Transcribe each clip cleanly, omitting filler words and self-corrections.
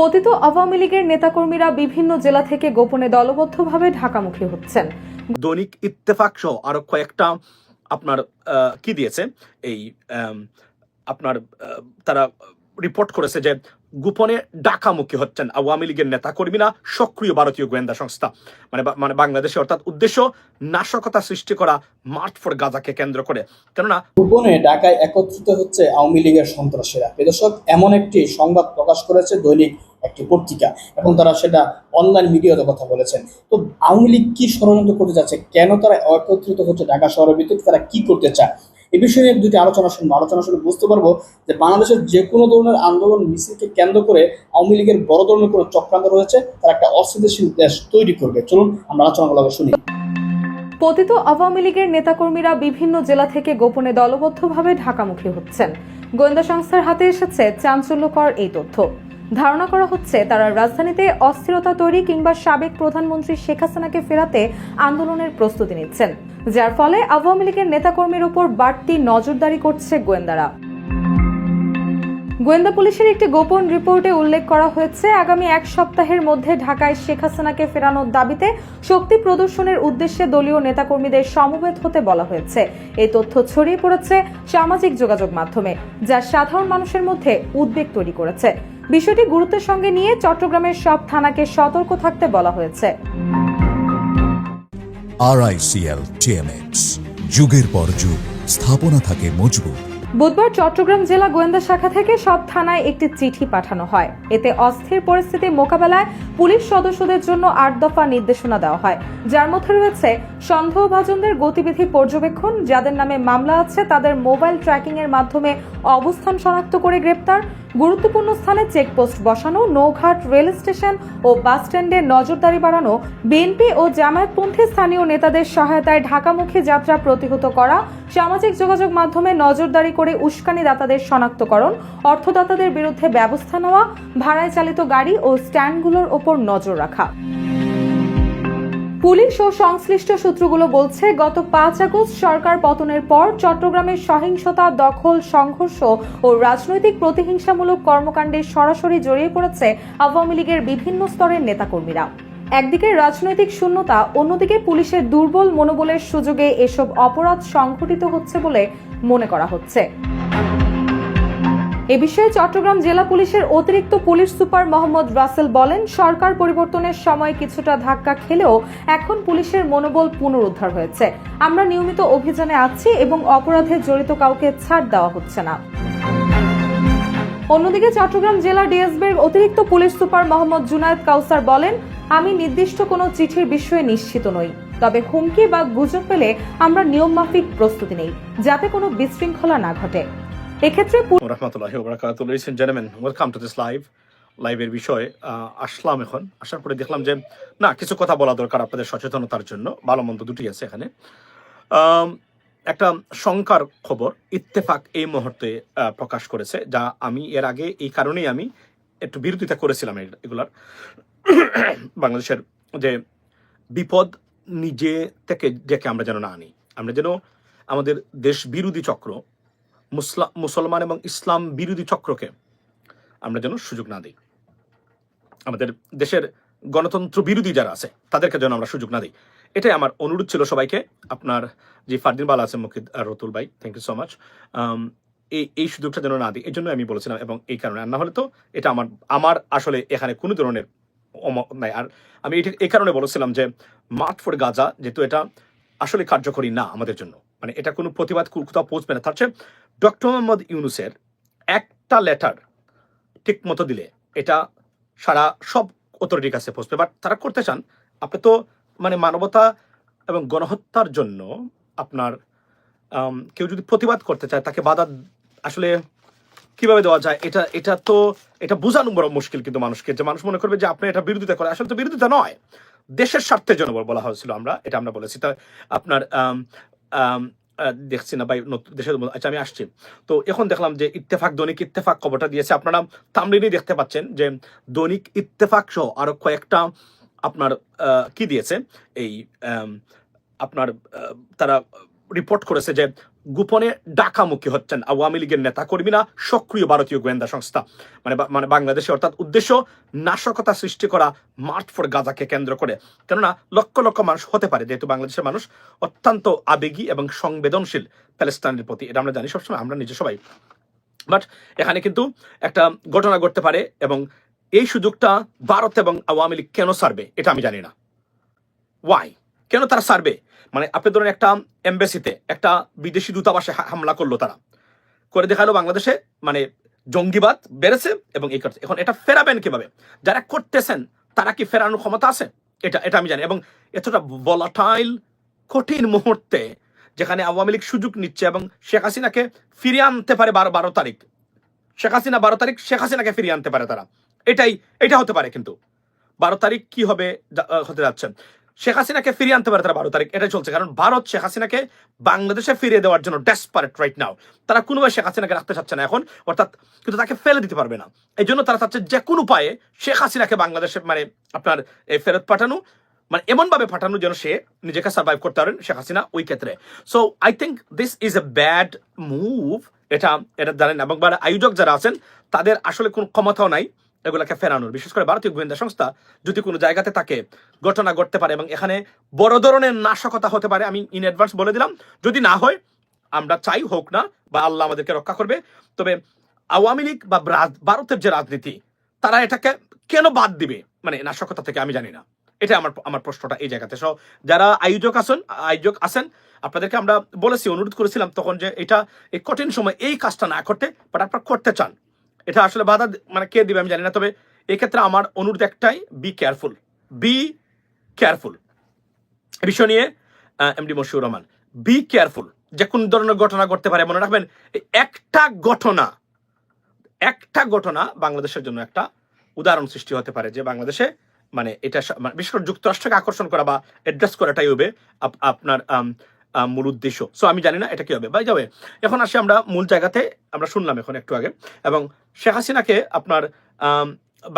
পতিত আওয়ামী লীগের নেতাকর্মীরা বিভিন্ন জেলা থেকে গোপনে দলবদ্ধভাবে ঢাকামুখী হচ্ছেন। দৈনিক ইত্তেফাক সহ আরো কয়েকটা আপনার কি দিয়েছে এই আপনার তারা রিপোর্ট করেছে যে গোপনে ঢাকামুখী হচ্ছেন আওয়ামী লীগের নেতাকর্মীরা সক্রিয় ভারতীয় গোয়েন্দা সংস্থা মানে বাংলাদেশে, অর্থাৎ উদ্দেশ্য নাশকতা সৃষ্টি করা মার্চ ফর গাজাকে কেন্দ্র করে। কেননা গোপনে ঢাকায় একত্রিত হচ্ছে আওয়ামী লীগের সন্ত্রাসীরা। দর্শক, এমন একটি সংবাদ প্রকাশ করেছে দৈনিক একটি পত্রিকা এবং তারা সেটা অনলাইন মিডিয়াতে কথা বলেছেন। তো আওয়ামী লীগ কি ষড়যন্ত্র করতে যাচ্ছে, কেন তারা একত্রিত হচ্ছে ঢাকা শহরের ভিতরে, তারা কি করতে চায়, এই বিষয়ে নিয়ে দুটি আলোচনা শুনে বুঝতে পারবো যে বাংলাদেশের যে কোনো ধরনের আন্দোলন মিছিলকে কেন্দ্র করে আওয়ামী লীগের বড় ধরনের কোনো চক্রান্ত রয়েছে, তারা একটা অস্থিতিশীল দেশ তৈরি করবে। চলুন আমরা আলোচনাগুলো শুনি। পতিত আওয়ামী লীগের নেতাকর্মীরা বিভিন্ন জেলা থেকে গোপনে দলবদ্ধভাবে ঢাকামুখী হচ্ছেন। গোয়েন্দা সংস্থার হাতে এসেছে চাঞ্চল্যকর এই তথ্য। ধারণা করা হচ্ছে তারা রাজধানীতে অস্থিরতা তৈরি কিংবা সাবেক প্রধানমন্ত্রী শেখ হাসিনাকে ফেরাতে আন্দোলনের প্রস্তুতি নিচ্ছেন, যার ফলে আওয়ামী লীগের নেতাকর্মীর উপর বাড়তি নজরদারি করছে গোয়েন্দারা। গোয়েন্দা পুলিশের একটি গোপন রিপোর্টে উল্লেখ করা হয়েছে, আগামী এক সপ্তাহের মধ্যে ঢাকায় শেখ হাসিনাকে ফেরানোর দাবিতে শক্তি প্রদর্শনের উদ্দেশ্যে দলীয় নেতাকর্মীদের সমবেত হতে বলা হয়েছে। এই তথ্য ছড়িয়ে পড়েছে সামাজিক যোগাযোগ মাধ্যমে, যা সাধারণ মানুষের মধ্যে উদ্বেগ তৈরি করেছে। বিষয়টি গুরুত্বের সঙ্গে নিয়ে চট্টগ্রামের সব থানাকে সতর্ক থাকতে বলা হয়েছে। RICL TMX, যুগের পর যুগ স্থাপনা থাকে মজবুত। বুধবার চট্টগ্রাম জেলা গোয়েন্দা শাখা থেকে সব থানায় একটি চিঠি পাঠানো হয়। এতে অস্থির পরিস্থিতি মোকাবেলায় পুলিশ সদস্যদের জন্য 8 দফা নির্দেশনা দেওয়া হয়, যার মধ্যে রয়েছে সন্দেহভাজনদের গতিবিধি পর্যবেক্ষণ, যাদের নামে মামলা আছে তাদের মোবাইল ট্র্যাকিং এর মাধ্যমে অবস্থান শনাক্ত করে গ্রেপ্তার, গুরুত্বপূর্ণ স্থানে চেকপোস্ট বসানো, নৌঘাট, রেল স্টেশন ও বাস স্ট্যান্ডে নজরদারি বাড়ানো, বিএনপি ও জামায়াতপন্থী স্থানীয় নেতাদের সহায়তায় ঢাকামুখী যাত্রা প্রতিহত করা, সামাজিক যোগাযোগ মাধ্যমে নজরদারি করে উস্কানিদাতাদের শনাক্তকরণ, অর্থদাতাদের বিরুদ্ধে ব্যবস্থা নেওয়া, ভাড়ায় চালিত গাড়ি ও স্ট্যান্ডগুলোর ওপর নজর রাখা। পুলিশ ও সংশ্লিষ্ট সূত্রগুলো বলছে, গত 5 আগস্ট সরকার পতনের পর চট্টগ্রামের সহিংসতা, দখল, সংঘর্ষ ও রাজনৈতিক প্রতিহিংসামূলক কর্মকাণ্ডে সরাসরি জড়িয়ে পড়েছে আওয়ামী লীগের বিভিন্ন স্তরের নেতাকর্মীরা। একদিকে রাজনৈতিক শূন্যতা, অন্যদিকে পুলিশের দুর্বল মনোবলের সুযোগে এসব অপরাধ সংঘটিত হচ্ছে বলে মনে করা হচ্ছে। এ বিষয়ে চট্টগ্রাম জেলা পুলিশের অতিরিক্ত পুলিশ সুপার মোহাম্মদ রাসেল বলেন, সরকার পরিবর্তনের সময় কিছুটা ধাক্কা খেলেও এখন পুলিশের মনোবল পুনরুদ্ধার হয়েছে। আমরা নিয়মিত অভিযানে আছি এবং অপরাধে জড়িত কাউকে ছাড় দেওয়া হচ্ছে না। অন্যদিকে চট্টগ্রাম জেলা ডিএসবির অতিরিক্ত পুলিশ সুপার মোহাম্মদ জুনায়েদ কাউসার বলেন, আমি নির্দিষ্ট কোনো চিঠির বিষয়ে নিশ্চিত নই, তবে হুমকি বা গুজব পেলে আমরা নিয়মমাফিক প্রস্তুতি নেই, যাতে কোনো বিশৃঙ্খলা না ঘটে। এক্ষেত্রে রাহমাতুল্লাহি ওয়া বারাকাতুহু। Ladies and gentleman, welcome to this লাইভের বিষয়ে আসলাম। এখন আসার পরে দেখলাম যে না, কিছু কথা বলা দরকার আপনাদের সচেতনতার জন্য। ভালো মন্দ দুটি আছে এখানে। একটা শঙ্কার খবর ইত্তেফাক এই মুহূর্তে প্রকাশ করেছে, যা আমি এর আগে এই কারণেই আমি একটু বিরোধিতা করেছিলাম এগুলার। বাংলাদেশের যে বিপদ নিজে থেকে ডেকে আমরা যেন না আনি, আমরা যেন আমাদের দেশ বিরোধী চক্র, মুসলমান এবং ইসলাম বিরোধী চক্রকে আমরা যেন সুযোগ না দিই। আমাদের দেশের গণতন্ত্র বিরোধী যারা আছে তাদেরকে যেন আমরা সুযোগ না দিই। এটাই আমার অনুরোধ ছিল সবাইকে। আপনার যে ফারদিন বালা আছে, মুকিদ রতুল ভাই, থ্যাংক ইউ সো মাচ। এই সুযোগটা যেন না দিই, এই জন্য আমি বলেছিলাম, এবং এই কারণে। আর না হলে তো এটা আমার আসলে এখানে কোনো ধরনের নাই। আর আমি এই কারণে বলেছিলাম যে মার্চ ফর গাজা, যেহেতু এটা আসলে কার্যকরী না আমাদের জন্য, মানে এটা কোনো প্রতিবাদ কোথাও পৌঁছবে না। তার চেয়ে ডক্টর মোহাম্মদ ইউনূসের একটা লেটার ঠিক মতো দিলে এটা সারা সব অথরিটির কাছে পৌঁছবে। বাট তারা করতে চান, আপনি তো মানে মানবতা এবং গণহত্যার জন্য আপনার কেউ যদি প্রতিবাদ করতে চায়, তাকে বাধা আসলে কিভাবে দেওয়া যায়, এটা বোঝানো বড় মুশকিল। কিন্তু মানুষকে, যে মানুষ মনে করবে যে আপনি এটা বিরোধিতা করে, আসলে তো বিরোধিতা নয়, দেশের স্বার্থের জন্য বলা হয়েছিল। আমরা বলেছি। তা আপনার দেখছি না ভাই দেশের। আচ্ছা, আমি আসছি। তো এখন দেখলাম যে ইত্তেফাক, দৈনিক ইত্তেফাক খবরটা দিয়েছে। আপনারা থাম্বনেইলেই দেখতে পাচ্ছেন যে দৈনিক ইত্তেফাক সহ আরো কয়েকটা আপনার কি দিয়েছে এই আপনার তারা রিপোর্ট করেছে যে গোপনে ডাকামুখী হচ্ছেন আওয়ামী লীগের নেতাকর্মীরা, সক্রিয় ভারতীয় গোয়েন্দা সংস্থা, মানে বাংলাদেশে, অর্থাৎ উদ্দেশ্য নাশকতা সৃষ্টি করা মার্চ ফর গাজাকে কেন্দ্র করে। কেননা লক্ষ লক্ষ মানুষ হতে পারে, যেহেতু বাংলাদেশের মানুষ অত্যন্ত আবেগী এবং সংবেদনশীল প্যালেস্টাইনের প্রতি, এটা আমরা জানি সবসময়, আমরা নিজে সবাই। বাট এখানে কিন্তু একটা ঘটনা ঘটতে পারে, এবং এই সুযোগটা ভারত এবং আওয়ামী লীগ কেন ছাড়বে এটা আমি জানি না। ওয়াই, কেন তারা ছাড়বে? মানে আপনি ধরেন একটা এমবেসিতে একটা বিদেশি দূতাবাসে হামলা করলো, তারা করে দেখালো বাংলাদেশে মানে জঙ্গিবাদ বেড়েছে এবং এই করছে। এখন এটা ফেরাবেন কিভাবে? যারা করতেছেন তারা কি ফেরানোর ক্ষমতা আছে? এটা আমি জানি। এবং এতটা ভলাটাইল কঠিন মুহূর্তে যেখানে আওয়ামী লীগ সুযোগ নিচ্ছে এবং শেখ হাসিনাকে ফিরিয়ে আনতে পারে 12 তারিখ, শেখ হাসিনাকে ফিরিয়ে আনতে পারে তারা, এটা হতে পারে। কিন্তু 12 তারিখ কি হবে হতে যাচ্ছে, শেখ হাসিনাকে ফিরিয়ে আনতে পারে তারা 12 তারিখ, এটাই চলছে। কারণ ভারত শেখ হাসিনাকে বাংলাদেশে ফিরিয়ে দেওয়ার জন্য ডেসপারেট রাইট নাও। তারা কোনোভাবে শেখ হাসিনাকে রাখতে চাচ্ছে না এখন, অর্থাৎ কিন্তু তাকে ফেলে দিতে পারবে না। এই জন্য তারা চাচ্ছে যে কোনো উপায়ে শেখ হাসিনাকে বাংলাদেশে মানে আপনার এই ফেরত পাঠানো, মানে এমনভাবে পাঠানো যেন সে নিজেকে সার্ভাইভ করতে পারেন শেখ হাসিনা ওই ক্ষেত্রে। So I think this is a bad move. এটা জানেন, এবং আয়োজক যারা আছেন তাদের আসলে কোনো ক্ষমতাও নাই এগুলাকে ফেরানোর। বিশেষ করে ভারতীয় গোয়েন্দা সংস্থা যদি কোনো জায়গাতে তাকে ঘটনা ঘটতে পারে এবং এখানে বড় ধরনের নাশকতা হতে পারে, আমি ইন অ্যাডভান্স বলে দিলাম, যদি না হয় আমরা চাই হোক না, বা আল্লাহ আমাদেরকে রক্ষা করবে, তবে আওয়ামী লীগ বা ভারতের যে রাজনীতি তারা এটাকে কেন বাদ দিবে মানে নাশকতা থেকে, আমি জানি না। এটা আমার প্রশ্নটা এই জায়গাতে। সো যারা আয়োজক আছেন আপনাদেরকে আমরা বলেছি, অনুরোধ করেছিলাম তখন যে এটা এই কঠিন সময় এই কাজটা না করতে, বাট আপনারা করতে চান, এটা আসলে বাধা মানে কে দিবে আমি জানি না। তবে এই ক্ষেত্রে আমার অনুরোধ একটাই, বি কেয়ারফুল বিষয় নিয়ে। MD Mashiur Rahman, be careful, যে কোন ধরনের ঘটনা ঘটতে পারে। মনে রাখবেন একটা ঘটনা বাংলাদেশের জন্য একটা উদাহরণ সৃষ্টি হতে পারে, যে বাংলাদেশে মানে এটা বিশেষ করে যুক্তরাষ্ট্রকে আকর্ষণ করা বা অ্যাড্রেস করাটাই হবে আপনার মূল উদ্দেশ্য। সো আমি জানি না এটা কি হবে। বাই যাবে, এখন আসি আমরা মূল জায়গাতে। আমরা শুনলাম এখন একটু আগে, এবং শেখ হাসিনাকে আপনার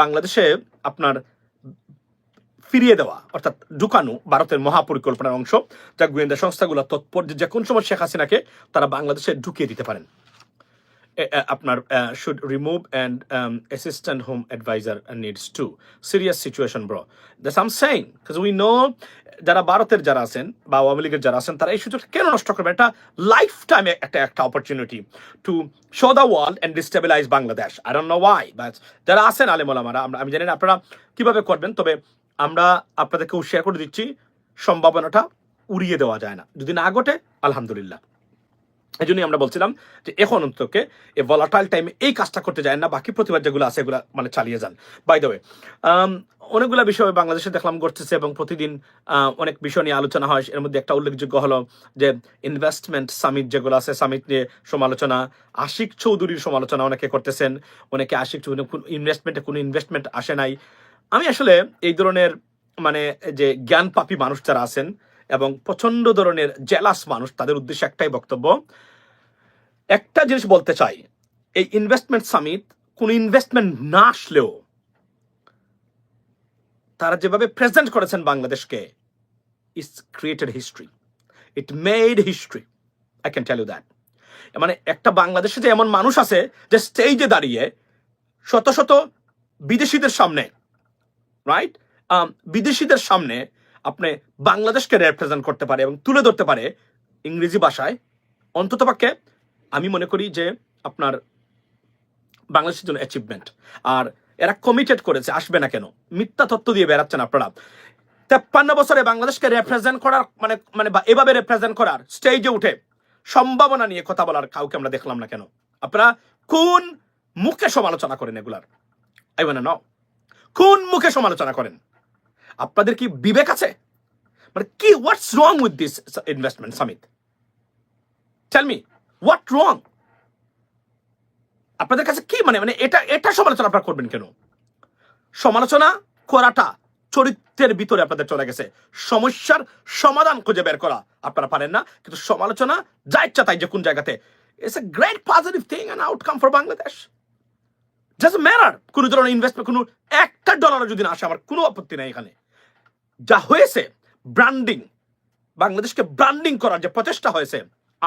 বাংলাদেশে আপনার ফিরিয়ে দেওয়া অর্থাৎ ঢুকানো ভারতের মহাপরিকল্পনার অংশ, যা গোয়েন্দা সংস্থাগুলো তৎপর যে কোন সময় শেখ হাসিনাকে তারা বাংলাদেশে ঢুকিয়ে দিতে পারেন। আপনার should remove and assistant home advisor needs to serious situation bro, that's I'm saying, because we know যারা ভারতের যারা আছেন বা আওয়ামী লীগের যারা আছেন তারা এই সুযোগটা কেন নষ্ট করবে? এটা লাইফ টাইম একটা opportunity to show the world and destabilise Bangladesh. I don't know why, but যারা আছেন আলেম ওলামারা, আমি জানি না আপনারা কিভাবে করবেন, তবে আমরা আপনাদেরকে শেয়ার করে দিচ্ছি, সম্ভাবনাটা উড়িয়ে দেওয়া যায় না। যদি না ঘটে আলহামদুলিল্লাহ। এই জন্যই আমরা বলছিলাম যে এখন অন্তত এই ভলাটাইল টাইমে এই কাজটা করতে যায় না, বাকি প্রতিবাদ যেগুলো আছে এগুলো মানে চালিয়ে যান। বাই দ্য ওয়ে, অনেকগুলো বিষয় বাংলাদেশে দেখলাম ঘটতেছে এবং প্রতিদিন অনেক বিষয় নিয়ে আলোচনা হয়। এর মধ্যে একটা উল্লেখযোগ্য হলো যে ইনভেস্টমেন্ট সামিট যেগুলো আছে, সামিট নিয়ে সমালোচনা, আশিক চৌধুরীর সমালোচনা অনেকে করতেছেন, অনেকে আশিক চৌধুরী কোনো ইনভেস্টমেন্ট আসে নাই। আমি আসলে এই ধরনের মানে যে জ্ঞান পাপী মানুষ যারা আছেন এবং প্রচন্ড ধরনের জেলাস মানুষ, তাদের উদ্দেশ্যে একটাই বক্তব্য, একটা জিনিস বলতে চাই, এই ইনভেস্টমেন্ট সামিট কোন ইনভেস্টমেন্ট না আসলেও তারা যেভাবে প্রেজেন্ট করেছেন বাংলাদেশকে, it's created history, it made history, I can tell you that. মানে একটা বাংলাদেশে যে এমন মানুষ আছে যে স্টেজে দাঁড়িয়ে শত শত বিদেশিদের সামনে, রাইট, বিদেশিদের সামনে আপনি বাংলাদেশকে রিপ্রেজেন্ট করতে পারে এবং তুলে ধরতে পারে ইংরেজি ভাষায়, অন্ততপক্ষে আমি মনে করি যে আপনার বাংলাদেশের জন্য অ্যাচিভমেন্ট। আর এরা কমিটেড করেছে, আসবে না কেন? মিথ্যা তথ্য দিয়ে বেড়াচ্ছেন আপনারা। 53 বছরে বাংলাদেশকে রিপ্রেজেন্ট করার মানে এভাবে রিপ্রেজেন্ট করার স্টেজে উঠে সম্ভাবনা নিয়ে কথা বলার কাউকে আমরা দেখলাম না কেন? আপনারা কোন মুখে সমালোচনা করেন এগুলার? আই ওয়ান্ট টু নো, কোন মুখে সমালোচনা করেন? আপনাদের কি বিবেক আছে? মানে কি, what's wrong with this investment summit? Tell me what wrong? আপনাদের কাছে কি মানে এটা সমালোচনা আপনারা করবেন কেন? সমালোচনা করাটা চরিত্রের ভিতরে আপনাদের চলে গেছে। সমস্যার সমাধান খুঁজে বের করা আপনারা পারেন না, কিন্তু সমালোচনা যা ইচ্ছা তাই যে কোন জায়গাতে, it's a great positive thing and outcome for Bangladesh. Doesn't matter কোন ধরনের ইনভেস্টমেন্ট, কোনো $1 যদি না আসে আমার কোনো আপত্তি নাই। এখানে যা হয়েছে ব্র্যান্ডিং, বাংলাদেশকে ব্র্যান্ডিং করার যে প্রচেষ্টা হয়েছে,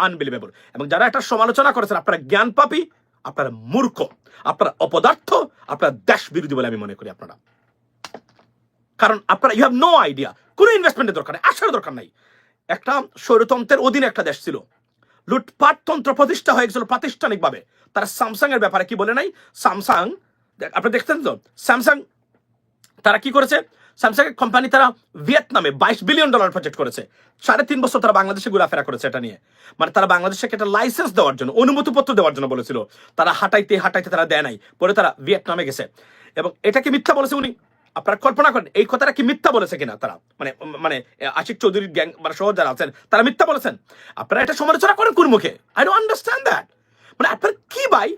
আনবিলিভেবল। এবং যারা একটা সমালোচনা করেছেন আপনারা জ্ঞান পাপী, আপনারা মূর্খ, আপনারা অপদার্থ, আপনারা দেশ বিরোধী বলে আমি মনে করি আপনারা। কারণ আপনারা ইউ হ্যাভ নো আইডিয়া, কোনো ইনভেস্টমেন্টের দরকার নেই, আসার দরকার নাই। একটা স্বৈরতন্ত্রের অধীনে একটা দেশ ছিল, লুটপাট তন্ত্র প্রতিষ্ঠা হয়ে গেছিল প্রাতিষ্ঠানিকভাবে। তারা স্যামসাং এর ব্যাপারে কি বলে নাই? স্যামসাং, আপনি দেখতেন তো স্যামসাং তারা কি করেছে? স্যামসাং এর কোম্পানি তারা ভিয়েতনামে $22 বিলিয়ন প্রজেক্ট করেছে। 3.5 বছর তারা বাংলাদেশে ঘোরাফেরা করেছে এটা নিয়ে। মানে তারা বাংলাদেশে একটা লাইসেন্স দেওয়ার জন্য, অনুমতিপত্র দেওয়ার জন্য বলেছিল। তারা হাঁটাইতে হাঁটাইতে তারা দেয় নাই, পরে তারা ভিয়েতনামে গেছে। এবং এটা কি মিথ্যা বলেছে উনি? আপনারা কল্পনা করেন এই কথাটা কি মিথ্যা বলেছে কিনা তারা? মানে মানে আশিক চৌধুরীর গ্যাং মানে সহ যারা আছেন তারা মিথ্যা বলেছেন? আপনারা এটা সমালোচনা করেন কোন মুখে? I don't understand that. মানে আপনার কি ভাই,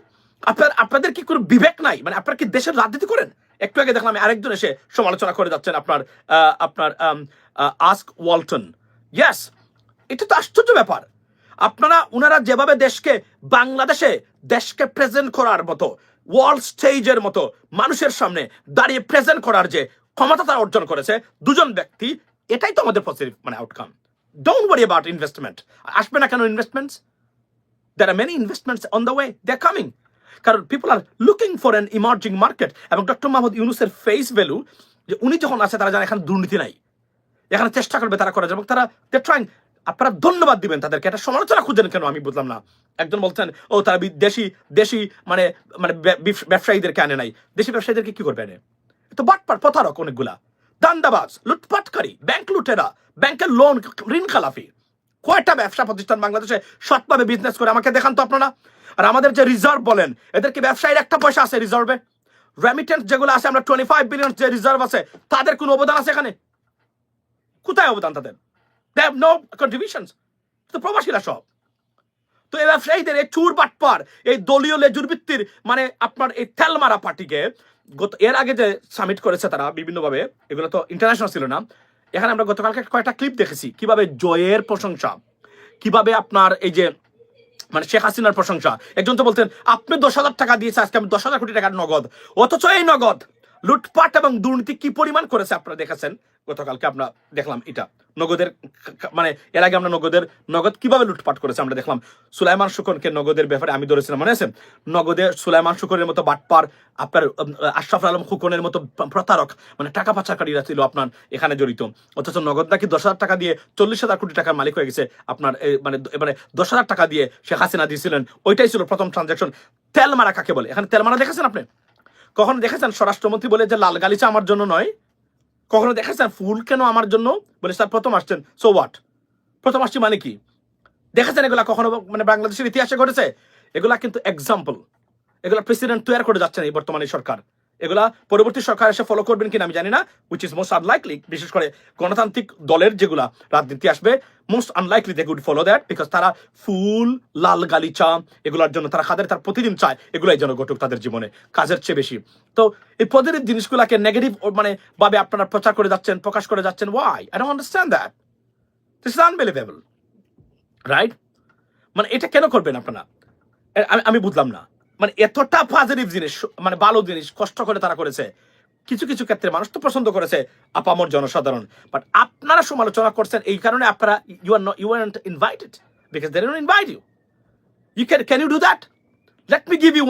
আপনাদের কি কোনো বিবেক নাই? মানে আপনারা কি দেশের রাজনীতি করেন? একটু আগে দেখলাম আরেকজন এসে সমালোচনা করে যাচ্ছেন আপনার আস্ক ওয়ালটন। ইয়েস, এটা তো আশ্চর্য ব্যাপার। উনারা যেভাবে দেশকে প্রেজেন্ট করার মতো, ওয়ার্ল্ড স্টেজের মতো মানুষের সামনে দাঁড়িয়ে প্রেজেন্ট করার যে ক্ষমতা তারা অর্জন করেছে দুজন ব্যক্তি, এটাই তো আমাদের পজিটিভ মানে outcome. Don't worry about investment. আসবে না কেন investments? There are many investments on the way. They're coming. কারণ people are looking for an emerging market. এবং ডক্টর মোহাম্মদ ইউনূসের ফেস ভ্যালু, যে উনি যখন আছে তারা জানে এখানে দুর্নীতি নাই, এখানে চেষ্টা করবে তারা করা যাবে, এবং তারা ট্রাইং। আপনারা ধন্যবাদ দিবেন তাদেরকে। এটা সমালোচনা খুঁজেন কেন আমি বুঝলাম না। একজন বলছেন ও তারা দেশি মানে মানে ব্যবসায়ীদেরকে আনে নাই। দেশি ব্যবসায়ীদেরকে কি করবে এনে? তো বাটপার প্রতারক অনেকগুলা, দান্দাবাজ, লুটপাটকারী, ব্যাংক লুটেরা, ব্যাংকের লোন ঋণ খেলাফি। কয়টা ব্যবসা প্রতিষ্ঠান বাংলাদেশে সৎভাবে বিজনেস করে আমাকে দেখান তো আপনারা। আর আমাদের যে রিজার্ভ বলেন, এদের কি ব্যবসায়ীর একটা পয়সা আছে রিজার্ভে? রেমিটেন্স যেগুলো আছে, আমরা 25 বিলিয়ন যে রিজার্ভ আছে, তাদের কোনো অবদান আছে এখানে? কোথায় অবদান তাদের? They have no contributions. তো প্রবাসীরা সব। তো এই ব্যবসায়ীদের এই চুর বাটপার, এই দলীয় লেজুর ভিত্তির মানে আপনার এই তেলমারা পার্টিকে এর আগে যে সামিট করেছে তারা বিভিন্নভাবে, এগুলো তো ইন্টারন্যাশনাল ছিল না। এখানে আমরা গতকালকে কয়েকটা ক্লিপ দেখেছি কিভাবে জয়ের প্রশংসা, কিভাবে আপনার এই যে মানে শেখ হাসিনার প্রশংসা। একজন তো বলতেন আপনি 10,000 টাকা দিয়েছে, আজকে আমি 10,000 কোটি টাকার নগদ। অথচ এই নগদ লুটপাট এবং দুর্নীতি কি পরিমাণ করেছে আপনারা দেখেছেন। গতকালকে আমরা দেখলাম এটা নগদের মানে এর আগে আমরা নগদ কিভাবে লুটপাট করেছে আমরা দেখলাম। সুলাইমান শুকনকে নগদের ব্যাপারে আমি ধরেছিলাম, মনে আছে? নগদে সুলাইমান শুকনের মতো বাটপার, আপনার আশরাফ আলম খুকনের মতো প্রতারক মানে টাকা পাচারকারীরা ছিল আপনার এখানে জড়িত। অথচ নগদ নাকি 10,000 টাকা দিয়ে 40,000 কোটি টাকার মালিক হয়ে গেছে আপনার। মানে এবারে 10,000 টাকা দিয়ে শেখ হাসিনা দিয়েছিলেন, ওইটাই ছিল প্রথম ট্রানজাকশন। তেলমারা কাকে বলে? এখানে তেলমারা দেখেছেন আপনি? কখনো দেখেছেন স্বরাষ্ট্রমন্ত্রী বলে যে লাল গালিচা আমার জন্য নয়? কখনো দেখেছেন ফুল কেন আমার জন্য বলে স্যার প্রথম আসছেন? সো হোয়াট, প্রথম আসছি মানে কি? দেখেছেন এগুলা কখনো মানে বাংলাদেশের ইতিহাসে ঘটেছে? এগুলা কিন্তু এক্সাম্পল। এগুলা প্রেসিডেন্ট তৈরি করে যাচ্ছেন এই বর্তমানে সরকার। এগুলা পরবর্তী সরকার এসে ফলো করবেন কিনা আমি জানি না, উইচ ইজ মোস্ট আনলাইকলি। বিশেষ করে গণতান্ত্রিক দলের যেগুলা রাজনীতি আসবে, most unlikely they would follow that, because তারা ফুল লাল গালিচা এগুলোর জন্য তারা তার প্রতিদিন চায় এগুলাই যেন ঘটুক তাদের জীবনে, কাজের চেয়ে বেশি। তো এই পজিটিভ জিনিসগুলাকে নেগেটিভ মানে ভাবে আপনারা প্রচার করে যাচ্ছেন, প্রকাশ করে যাচ্ছেন। Why? I don't understand that. This is unbelievable, right? মানে এটা কেন করবেন আপনারা? আমি বুঝলাম না। মানে এতটা পজিটিভ জিনিস, মানে ভালো জিনিস কষ্ট করে তারা করেছে। কিছু কিছু ক্ষেত্রে মানুষ তো পছন্দ করেছে, আপামর জনসাধারণ। বাট আপনারা সমালোচনা করছেন এই কারণে আপনারা you aren't invited because they don't invite you. Can you do that? Let me give you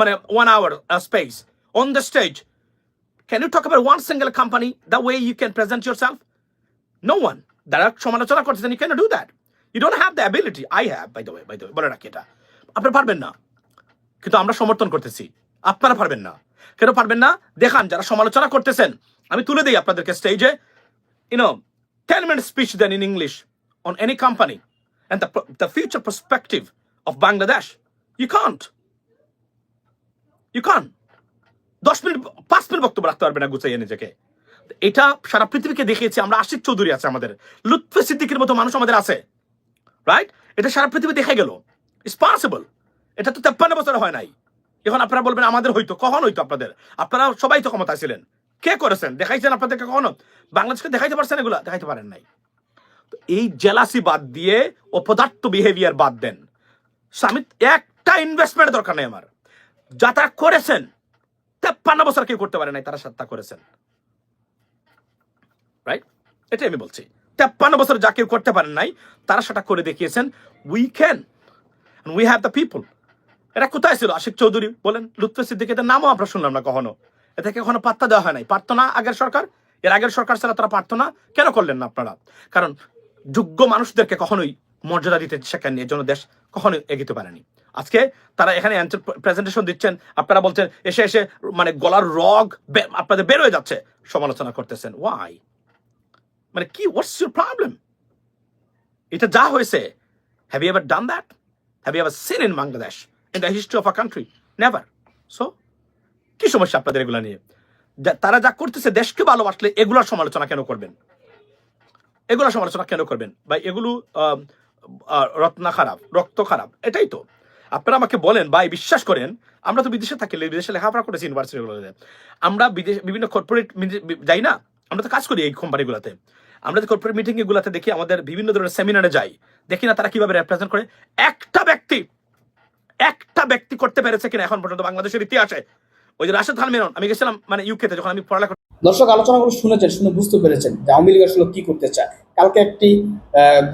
মানে 1 hour space on the stage. Can you talk about one single company the way you can present yourself? No one. যারা সমালোচনা করছেন, you cannot do that. You don't have the ability. I have, by the way বলে রাখি এটা। আপনারা পারবেন না, কিন্তু আমরা সমর্থন করতেছি। আপনারা পারবেন না। কেন পারবেন না? দেখান যারা সমালোচনা করতেছেন। আমি তুলে দিই আপনাদেরকে স্টেজে, 10-minute speech then in English on any company and the future perspective of Bangladesh. You can't 5 minute বক্তব্য রাখতে পারবে না গুছাইয়ে নিজেকে। এটা সারা পৃথিবীকে দেখিয়েছি আমরা। আশিক চৌধুরী আছে আমাদের, লুৎফে সিদ্দিকের মতো মানুষ আমাদের আছে, রাইট? এটা সারা পৃথিবী দেখা গেল। It's possible. এটা তো 53 বছর হয় নাই। এখন আপনারা বলবেন আমাদের হইতো। কখন হইতো আপনাদের? আপনারা সবাই তো ক্ষমতায় ছিলেন। কে করেছেন? দেখাইছেন আপনাদেরকে কখনো? বাংলাদেশকে দেখাইতে পারছেন? এগুলা দেখাইতে পারেন নাই। তো এই জেলাসি বাদ দিয়ে অপদার্থ বিহেভিয়ার বাদ দেন। সামিত একটা ইনভেস্টমেন্ট দরকার নেই আমার। যা তারা করেছেন 53 বছর কেউ করতে পারে নাই, তারা তা করেছেন, রাইট? এটাই আমি বলছি। 53 বছর যা কেউ করতে পারেন নাই, তারা সেটা করে দেখিয়েছেন। We can, we have the people. এটা কোথায় ছিল? আশিক চৌধুরী বলেন, লুৎফর সিদ্দিকীদের নামও আমরা শুনলাম না কখনো। এটাকে কখনো পাত্তা দেওয়া হয় নাই। পারতো না আগের সরকার, এর আগের সরকার ছাড়া তারা পারতো না। কেন করলেন না আপনারা? কারণ যোগ্য মানুষদেরকে কখনোই মর্যাদা দিতে শেখেননি, এর জন্য দেশ কখনোই এগিতে পারেনি। আজকে তারা এখানে প্রেজেন্টেশন দিচ্ছেন, আপনারা বলছেন এসে এসে মানে গলার রগ আপনাদের বের হয়ে যাচ্ছে, সমালোচনা করতেছেন। ওয়াই? মানে কি, হোয়াটস ইউর প্রবলেম? এটা যা হয়েছে, have you ever done that? Have you ever seen in Bangladesh in the history of a country? Never. So কি সমস্যা আপনাদের এগুলা নিয়ে? তারা যা করতেছে, দেশকে ভালোবাসলে এগুলোর সমালোচনা কেন করবেন? এগুলো সমালোচনা কেন করবেন? ভাই এগুলো রত্না খারাপ, রক্ত খারাপ, এটাই তো। আপনারা আমাকে বলেন ভাই, বিশ্বাস করেন, আমরা তো বিদেশে থাকি, বিদেশে লেখাপড়া করেছি ইউনিভার্সিটিগুলোতে, আমরা বিভিন্ন কর্পোরেট যাই না, আমরা তো কাজ করি এই কোম্পানিগুলোতে। আমরা তো কর্পোরেট মিটিং এগুলোতে দেখি, আমাদের বিভিন্ন ধরনের সেমিনারে যাই, দেখি না তারা কিভাবে রিপ্রেজেন্ট করে। একটা ব্যক্তি করতে পেরেছে কিনা এখন পর্যন্ত বাংলাদেশের ইতিহাসে? ওই যে রাশেদ খান মেনন, আমি গেছিলাম মানে ইউকেতে, যখন আমি পড়ালেখা। দর্শক, আলোচনাগুলো শুনেছেন, শুনে বুঝতে পেরেছেন যে আওয়ামী লীগ আসলে কি করতে চায়। কালকে একটি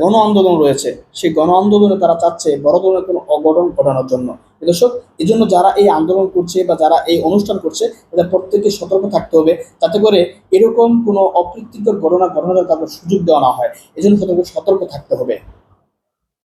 গণ আন্দোলন রয়েছে, সেই গণ আন্দোলনে তারা চাচ্ছে বড় ধরনের কোনো অঘটন ঘটানোর জন্য। দর্শক, এই জন্য যারা এই আন্দোলন করছে বা যারা এই অনুষ্ঠান করছে, তাদের প্রত্যেককে সতর্ক থাকতে হবে, যাতে করে এরকম কোনো অপ্রীতিকর ঘটনা ঘটানোর তাদের সুযোগ দেওয়া না হয়। এই জন্য সতর্ক থাকতে হবে।